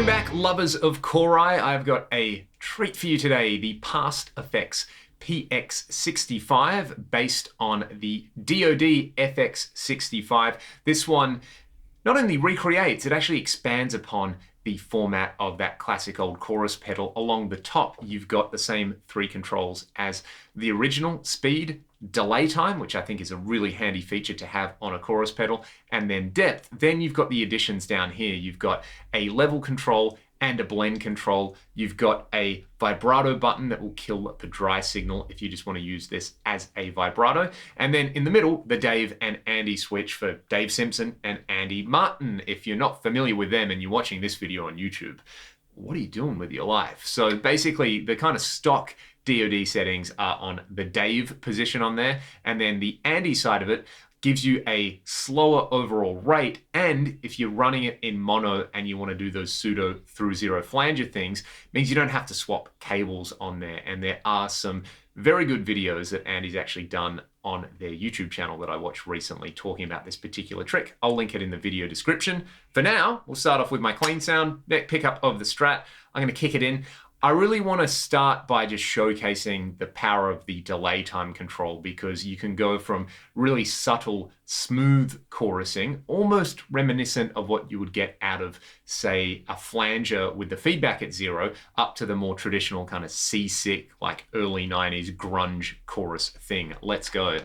back, lovers of Core-i. I've got a treat for you today, the PastFx PX65 based on the DoD FX65. This one not only recreates, it actually expands upon the format of that classic old chorus pedal. Along the top, you've got the same three controls as the original: speed, delay time, which I think is a really handy feature to have on a chorus pedal, and then depth. Then you've got the additions down here. You've got a level control and a blend control. You've got a vibrato button that will kill the dry signal if you just want to use this as a vibrato. And then in the middle, the Dave and Andy switch for Dave Simpson and Andy Martin. If you're not familiar with them and you're watching this video on YouTube, what are you doing with your life? So basically, the kind of stock DoD settings are on the Dave position on there, and then the Andy side of it gives you a slower overall rate. And if you're running it in mono and you want to do those pseudo through zero flanger things, means you don't have to swap cables on there. And there are some very good videos that Andy's actually done on their YouTube channel that I watched recently talking about this particular trick. I'll link it in the video description. For now, we'll start off with my clean sound, neck pickup of the Strat. I'm going to kick it in. I really want to start by just showcasing the power of the delay time control, because you can go from really subtle, smooth chorusing, almost reminiscent of what you would get out of, say, a flanger with the feedback at 0, up to the more traditional kind of seasick, like early 90s grunge chorus thing. Let's go.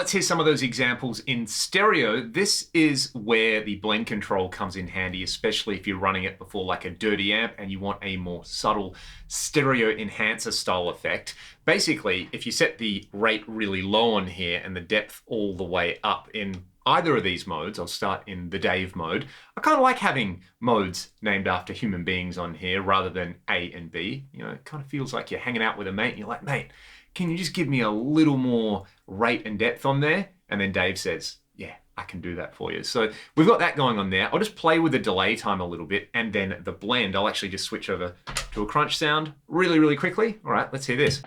let's hear some of those examples in stereo. This is where the blend control comes in handy, especially if you're running it before like a dirty amp and you want a more subtle stereo enhancer style effect. Basically, if you set the rate really low on here and the depth all the way up in either of these modes, I'll start in the Dave mode. I kind of like having modes named after human beings on here rather than A and B. You know, it kind of feels like you're hanging out with a mate and you're like, mate, can you just give me a little more rate and depth on there? And then Dave says, yeah, I can do that for you. So we've got that going on there. I'll just play with the delay time a little bit, and then the blend, I'll actually just switch over to a crunch sound really, really quickly. All right, let's hear this.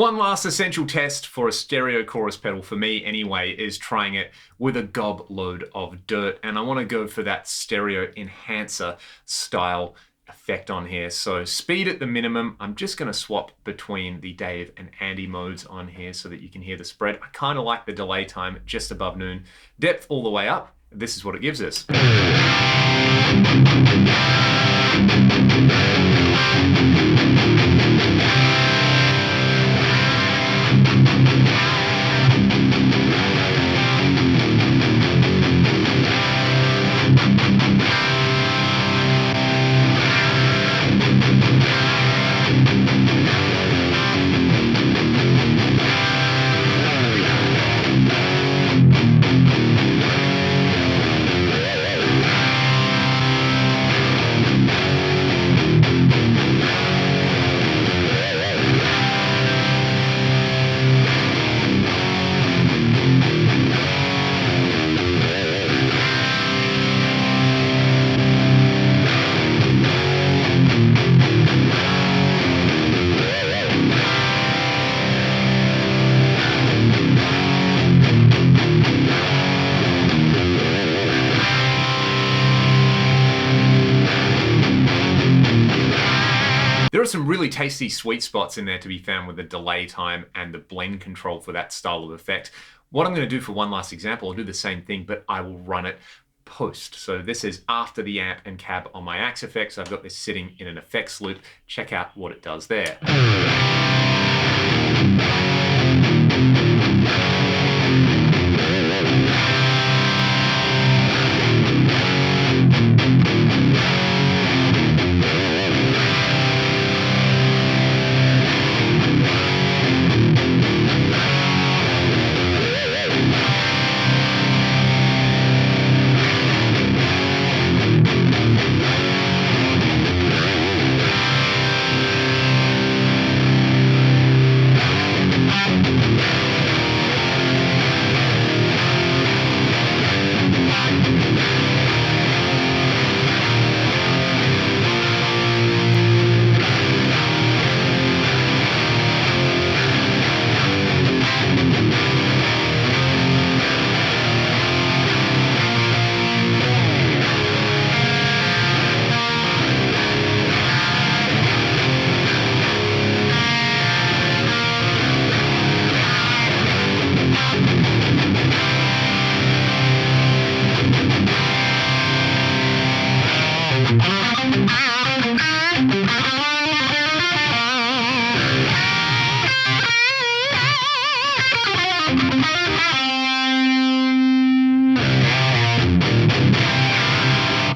One last essential test for a stereo chorus pedal, for me anyway, is trying it with a gob load of dirt. And I want to go for that stereo enhancer style effect on here. So speed at the minimum. I'm just going to swap between the Dave and Andy modes on here so that you can hear the spread. I kind of like the delay time just above noon. Depth all the way up. This is what it gives us. There are some really tasty sweet spots in there to be found with the delay time and the blend control for that style of effect. What I'm going to do for one last example, I'll do the same thing, but I will run it post. So this is after the amp and cab on my PastFx. I've got this sitting in an effects loop. Check out what it does there.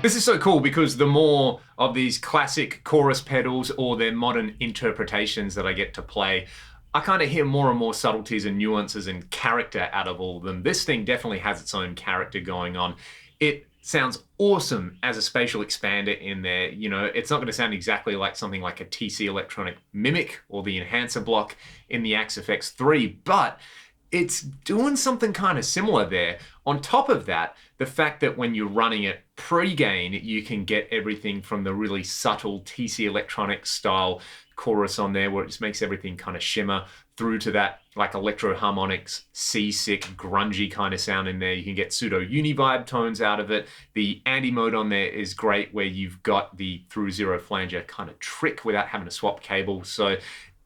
This is so cool because the more of these classic chorus pedals or their modern interpretations that I get to play, I kind of hear more and more subtleties and nuances and character out of all of them. This thing definitely has its own character going on. It sounds awesome as a spatial expander in there. You know, it's not going to sound exactly like something like a TC Electronic Mimic or the enhancer block in the PastFx 3, but it's doing something kind of similar there. On top of that, the fact that when you're running it pre-gain, you can get everything from the really subtle TC Electronic style chorus on there where it just makes everything kind of shimmer through to that like electro harmonics, seasick, grungy kind of sound in there. You can get pseudo uni-vibe tones out of it. The Andy mode on there is great where you've got the through zero flanger kind of trick without having to swap cables. So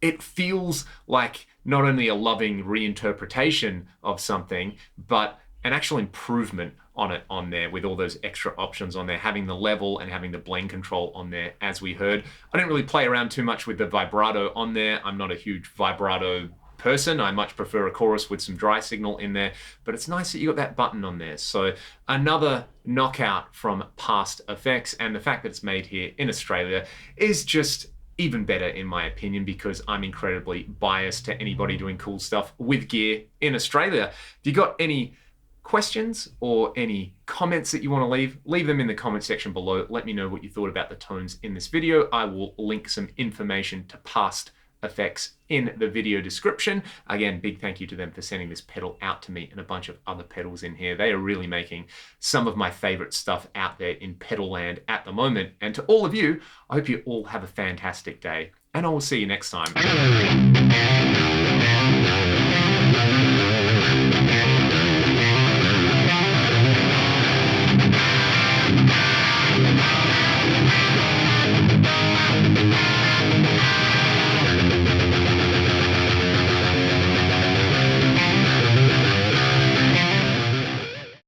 it feels like not only a loving reinterpretation of something, but an actual improvement on it on there with all those extra options on there, having the level and having the blend control on there, as we heard. I didn't really play around too much with the vibrato on there. I'm not a huge vibrato person. I much prefer a chorus with some dry signal in there, but it's nice that you got that button on there. So another knockout from PastFx, and the fact that it's made here in Australia is just even better in my opinion, because I'm incredibly biased to anybody doing cool stuff with gear in Australia. If you got any questions or any comments that you want to leave them in the comment section below. Let me know what you thought about the tones in this video. I will link some information to PastFx in the video description. Again, big thank you to them for sending this pedal out to me and a bunch of other pedals in here. They are really making some of my favorite stuff out there in pedal land at the moment. And to all of you, I hope you all have a fantastic day, and I will see you next time.